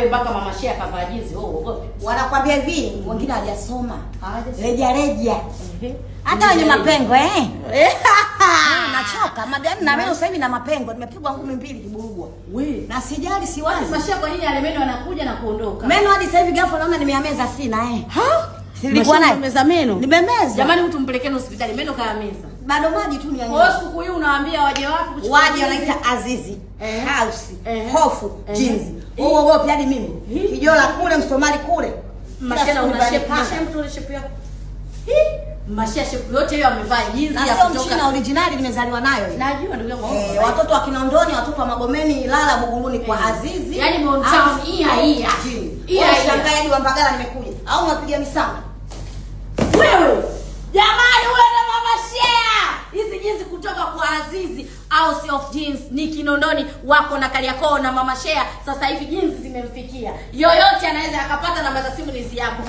Mpaka mama Shea kavaa jinsi wewe uogope. Wanakuambia hivi, wengine hawajasoma. Reja. Hata wenye mapengo nachoka. Madani na meno sasa hivi na mapengo. Nimepigwa ngumi 2 kiburugwa. Wewe, na sijali siwazi. Mama Shea kwa nini yale meno yanakuja na kuondoka? Meno hadi sasa hivi ghafla naona nimeameza sina Nilikuwa naye. Nimemeza meno. Nimemeza. Jamani mtu mpelekeni hospitali, meno kayameza. Bado maji tu ni Kwa siku huyu unawaambia waje wapi kuchukua? Waje wanaita Azizi, House, Hofu, Jeans. Uogopi hadi mimi. Kijola kule, Msomali kule. Mashela mtu shape yako. Mashia shape yote hiyo amevaa jeans ya kutoka. Na sio original nimezaliwa nayo. Najua ndugu yangu. Watoto wa Kinondoni, watoto wa Magomeni, Ilala, Buguruni kwa Azizi. Yaani Mountain hii. Shangaa hadi wa Mbagala nimekuja. Au unapiga misamba? Wewe. Jamani wewe na Mama Shea. Hizi jeans kutoka kwa Azizi au Self Jeans ni Kinondoni wako na Kariakoo na Mama Shea. Sasa hivi jeans zimemfikia. Yoyote anaweza akapata namba za simu hizi hapo.